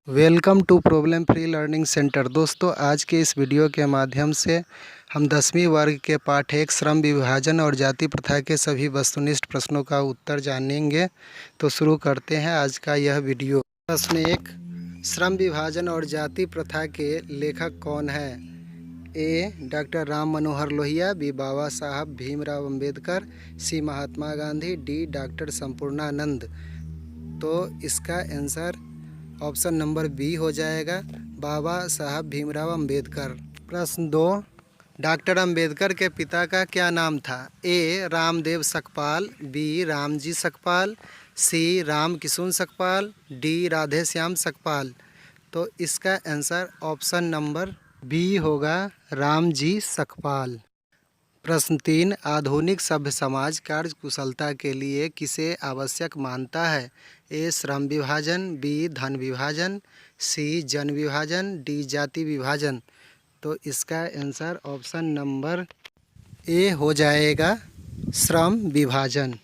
Welcome to problem free learning centre. दोस्तों, आज के इस वीडियो के माध्यम से हम 10वीं वर्ग के पाठ 1 श्रम विभाजन और जाति प्रथा के सभी वस्तुनिष्ठ प्रश्नों का उत्तर जानेंगे। तो शुरू करते हैं आज का यह वीडियो। प्रश्न 1, श्रम विभाजन और जाति प्रथा के लेखक कौन है? ए. Doctor Ram Manohar Lohia, B. बाबा साहब भीमराव अंबेडकर, सी. महात्मा गांधी, डी. डॉक्टर संपूर्णानंद। तो इसका आंसर ऑप्शन नंबर बी हो जाएगा, बाबा साहब भीमराव अंबेडकर। प्रश्न 2, डॉक्टर अंबेडकर के पिता का क्या नाम था? ए. रामदेव सकपाल, बी. रामजी सकपाल, सी. राम किशुन सकपाल, डी. राधेश्याम सकपाल। तो इसका आंसर ऑप्शन नंबर बी होगा, रामजी सकपाल। प्रश्न 3, आधुनिक सभ्य समाज कार्यकुशलता के लिए किसे आवश्यक मानता है? ए. श्रम विभाजन, बी. धन विभाजन, सी. जन विभाजन, डी. जाति विभाजन। तो इसका आंसर ऑप्शन नंबर ए हो जाएगा, श्रम विभाजन।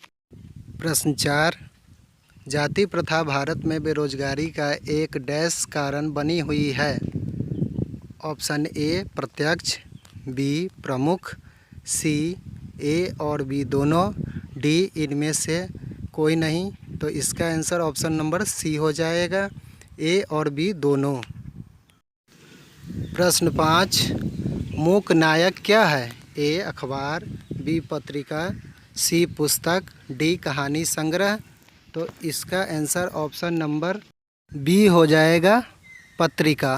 प्रश्न 4, जाति प्रथा भारत में बेरोजगारी का एक डैश कारण बनी हुई है। ऑप्शन ए प्रत्यक्ष, बी प्रमुख, सी ए और बी दोनों, डी इनमें से कोई नहीं। तो इसका आंसर ऑप्शन नंबर सी हो जाएगा, ए और बी दोनों। प्रश्न 5, मूक नायक क्या है? ए अखबार, बी पत्रिका, सी पुस्तक, डी कहानी संग्रह। तो इसका आंसर ऑप्शन नंबर बी हो जाएगा, पत्रिका।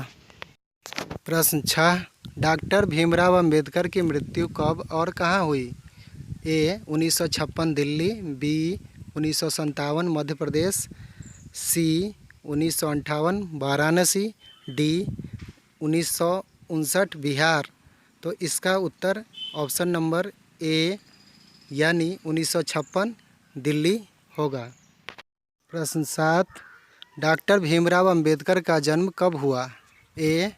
प्रश्न 6, डॉक्टर भीमराव अंबेडकर की मृत्यु कब और कहाँ हुई? ए. 1956 दिल्ली, बी. 1957 मध्य प्रदेश, सी. 1958 वाराणसी, डी. 1959 बिहार। तो इसका उत्तर ऑप्शन नंबर ए यानी 1956 दिल्ली होगा। प्रश्न 7, डॉक्टर भीमराव अंबेडकर का जन्म कब हुआ? ए.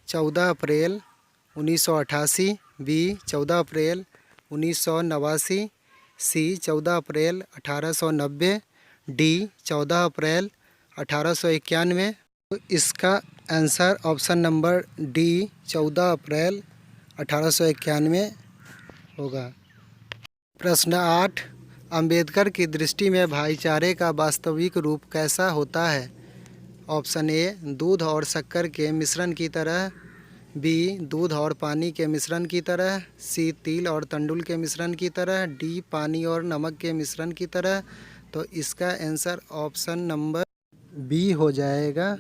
14 अप्रैल 1988, बी. 14 अप्रैल 1989, सी. 14 अप्रैल 1890, डी. 14 अप्रैल 1891। तो इसका आंसर ऑप्शन नंबर डी 14 अप्रैल 1891 होगा। प्रश्न 8, अंबेडकर की दृष्टि में भाईचारे का वास्तविक रूप कैसा होता है? ऑप्शन ए दूध और शक्कर के मिश्रण की तरह, बी. दूध और पानी के मिश्रण की तरह, सी. तिल और तंडुल के मिश्रण की तरह, डी. पानी और नमक के मिश्रण की तरह। तो इसका आंसर ऑप्शन नंबर बी हो जाएगा,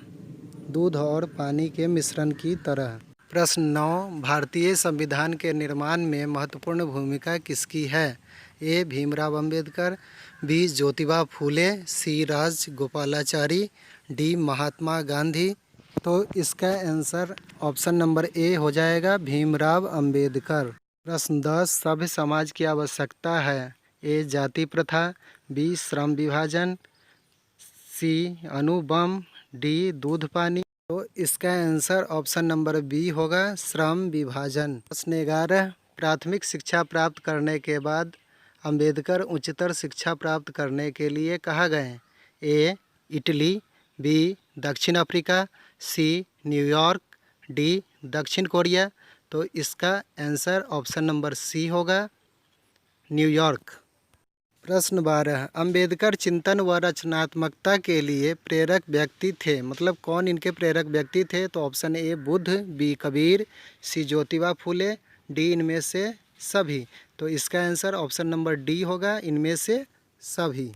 दूध और पानी के मिश्रण की तरह। प्रश्न 9, भारतीय संविधान के निर्माण में महत्वपूर्ण भूमिका किसकी है? A. Bhimrao Ambedkar, B. Jyotiba Phule, C. Rajagopalachari, D. Mahatma Gandhi. तो इसका आंसर ऑप्शन नंबर ए हो जाएगा, भीमराव अंबेडकर। प्रश्न 10, सभ्य समाज की आवश्यकता है? ए. जाति प्रथा, बी. श्रम विभाजन, सी. अणुबम, डी. दूध पानी। तो इसका आंसर ऑप्शन नंबर बी होगा, श्रम विभाजन। प्रश्न 11, प्राथमिक शिक्षा प्राप्त करने के बाद अंबेडकर उच्चतर शिक्षा प्राप्त करने के लिए कहाँ गए? ए. Italy, B. दक्षिण अफ्रीका, सी. New York, D. दक्षिण कोरिया। तो इसका आंसर ऑप्शन नंबर सी होगा, न्यूयॉर्क। प्रश्न 12, अंबेडकर चिंतन व रचनात्मकता के लिए प्रेरक व्यक्ति थे, मतलब कौन इनके प्रेरक व्यक्ति थे? तो option A Buddha, B. Kabir, C. Jyotiba Phule, D. इनमें से सभी। तो इसका आंसर ऑप्शन नंबर डी होगा, इनमें से सभी।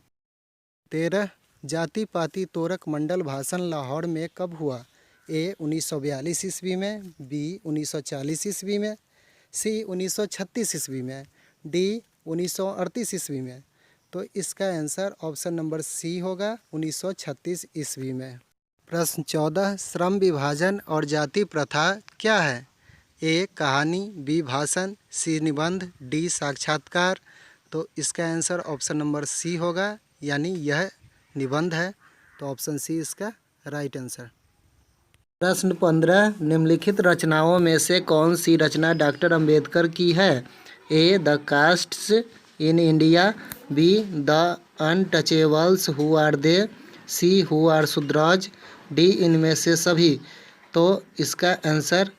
13, जाति पाति तोरक मंडल भाषण लाहौर में कब हुआ? ए. 1942 ईस्वी में, बी. 1940 ईस्वी में, सी. 1936 ईस्वी में, डी. 1938 ईस्वी में। तो इसका आंसर ऑप्शन नंबर सी होगा, 1936 ईस्वी में। प्रश्न 14, श्रम विभाजन और जाति प्रथा क्या है? ए. कहानी, बी. भाषण, सी. निबंध, डी. साक्षात्कार। तो इसका आंसर ऑप्शन नंबर सी होगा, यानी यह निबंध है। तो ऑप्शन सी इसका राइट आंसर। प्रश्न 15, निम्नलिखित रचनाओं में से कौन सी रचना डॉक्टर अंबेडकर की है? A. The castes in India, B. The untouchables who are they, C. Who are Shudras, D इनमें से सभी। तो इसका आंसर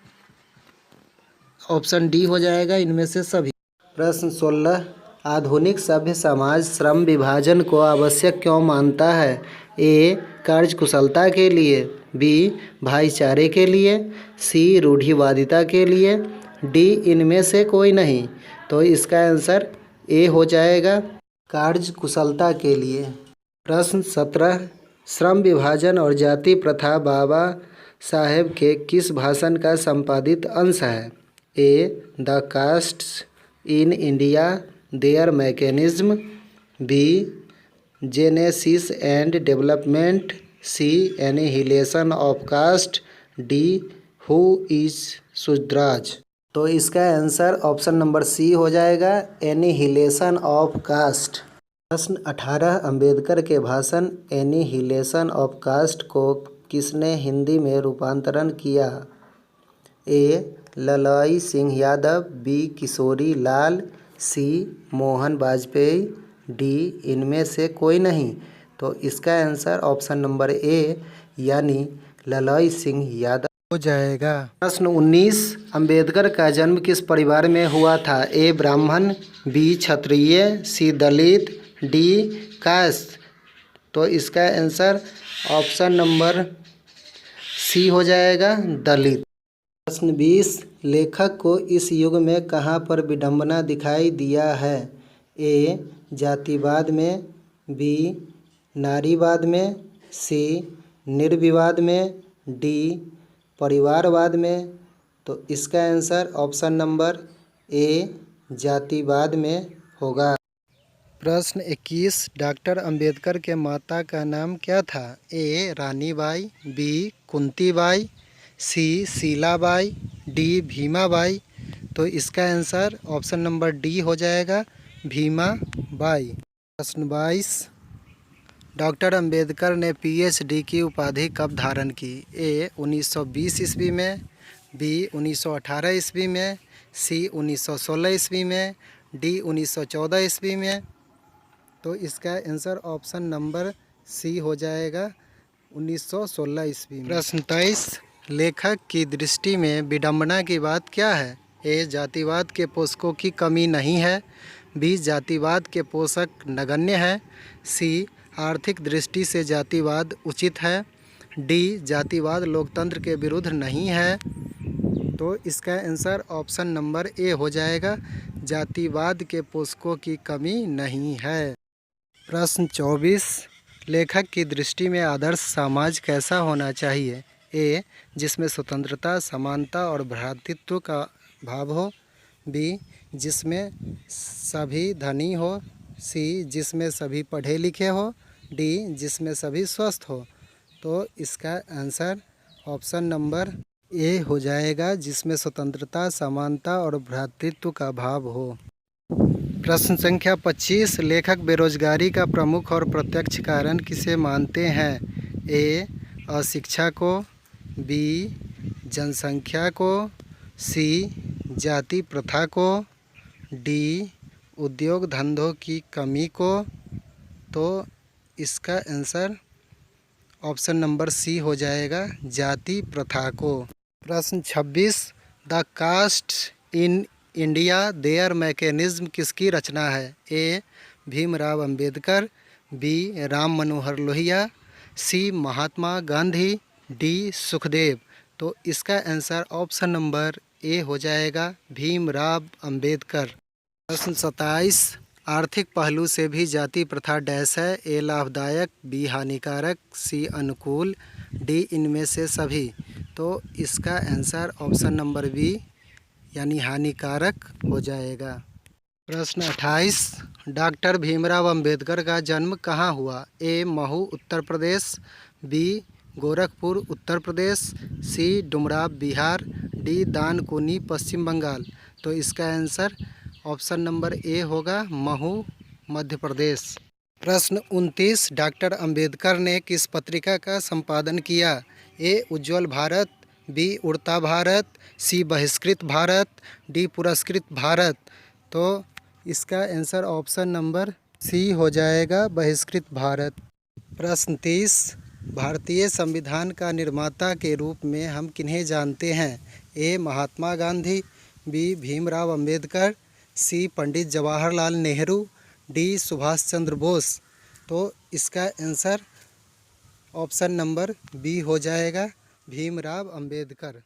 ऑप्शन डी हो जाएगा, इनमें से सभी। प्रश्न 16, आधुनिक सभ्य समाज श्रम विभाजन को आवश्यक क्यों मानता है? ए कार्यकुशलता के लिए, बी भाईचारे के लिए, सी रूढ़िवादिता के लिए, डी इनमें से कोई नहीं। तो इसका आंसर ए हो जाएगा, कार्यकुशलता के लिए। प्रश्न 17, श्रम विभाजन और जाति प्रथा बाबा साहेब के किस भाषण का संपादित अंश है? A the castes in India their mechanism, B genesis and development, C annihilation of caste, D who is Shudras. तो इसका आंसर ऑप्शन नंबर सी हो जाएगा, एनिहिलेशन ऑफ कास्ट। प्रश्न 18, अंबेडकर के भाषण एनिहिलेशन ऑफ कास्ट को किसने हिंदी में रूपांतरण किया? ए ललाई सिंह यादव, बी किशोरी लाल, सी मोहन वाजपेयी, डी इनमें से कोई नहीं। तो इसका आंसर ऑप्शन नंबर ए यानी ललाई सिंह यादव हो जाएगा। प्रश्न 19, अंबेडकर का जन्म किस परिवार में हुआ था? ए ब्राह्मण, बी क्षत्रिय, सी दलित, डी कास्ट। तो इसका आंसर ऑप्शन नंबर सी हो जाएगा, दलित। प्रश्न 20, लेखक को इस युग में कहाँ पर विडंबना दिखाई दिया है? ए जातिवाद में, बी नारीवाद में, सी निर्विवाद में, डी परिवारवाद में। तो इसका आंसर ऑप्शन नंबर ए जातिवाद में होगा। प्रश्न 21, डॉक्टर अंबेडकर के माता का नाम क्या था? ए रानीबाई, बी कुंतीबाई, सी शीलाबाई, डी भीमाबाई। तो इसका आंसर ऑप्शन नंबर डी हो जाएगा, भीमाबाई। प्रश्न 22, डॉक्टर अंबेडकर ने पीएचडी की उपाधि कब धारण की? ए 1920 ईस्वी में, बी 1918 ईस्वी में, सी 1916 ईस्वी में, डी 1914 ईस्वी में। तो इसका आंसर ऑप्शन नंबर सी हो जाएगा, 1916 ईस्वी में। प्रश्न 23, लेखक की दृष्टि में विडंबना की बात क्या है? ए जातिवाद के पोषकों की कमी नहीं है, बी जातिवाद के पोषक नगण्य है, सी आर्थिक दृष्टि से जातिवाद उचित है, डी जातिवाद लोकतंत्र के विरुद्ध नहीं है। तो इसका आंसर ऑप्शन नंबर ए हो जाएगा, जातिवाद के पोषकों की कमी नहीं है। प्रश्न 24, लेखक की दृष्टि में आदर्श समाज कैसा होना चाहिए? ए जिसमें स्वतंत्रता, समानता और भ्रातृत्व का भाव हो, बी जिसमें सभी धनी हो, सी जिसमें सभी पढ़े लिखे हो, डी जिसमें सभी स्वस्थ हो। तो इसका आंसर ऑप्शन नंबर ए हो जाएगा, जिसमें स्वतंत्रता, समानता और भ्रातृत्व का भाव हो। प्रश्न संख्या 25, लेखक बेरोजगारी का प्रमुख और प्रत्यक्ष कारण किसे मानते हैं? ए अशिक्षा को, बी जनसंख्या को, सी जाति प्रथा को, डी उद्योग धंधों की कमी को। तो इसका आंसर ऑप्शन नंबर सी हो जाएगा, जाति प्रथा को। प्रश्न 26, the caste in India their mechanism किसकी रचना है? A Bhimrao Ambedkar, B Ram Manohar Lohia, C Mahatma Gandhi, D Sukhdev. तो इसका आंसर ऑप्शन नंबर ए हो जाएगा, भीमराव अंबेडकर। प्रश्न 27, आर्थिक पहलू से भी जाति प्रथा डैश है? ए लाभदायक, बी हानिकारक, सी अनुकूल, डी इनमें से सभी। तो इसका आंसर ऑप्शन नंबर बी यानी हानिकारक हो जाएगा। प्रश्न 28, डॉक्टर भीमराव अंबेडकर का जन्म कहाँ हुआ? ए महू उत्तर प्रदेश, बी गोरखपुर उत्तर प्रदेश, सी डुमराव बिहार, डी दानकुनी पश्चिम बंगाल। तो इसका आंसर ऑप्शन नंबर ए होगा, महू मध्य प्रदेश। प्रश्न 29, डॉक्टर अंबेडकर ने किस पत्रिका का संपादन किया? ए उज्ज्वल भारत, बी उड़ता भारत, सी बहिष्कृत भारत, डी पुरस्कृत भारत। तो इसका आंसर ऑप्शन नंबर सी हो जाएगा, बहिष्कृत भारत। प्रश्न 30, भारतीय संविधान का निर्माता के रूप में हम किन्हें जानते हैं? ए महात्मा गांधी, बी भीमराव अंबेडकर, सी पंडित जवाहरलाल नेहरू, डी सुभाष चंद्र बोस। तो इसका आंसर ऑप्शन नंबर बी हो जाएगा, भीमराव अंबेडकर।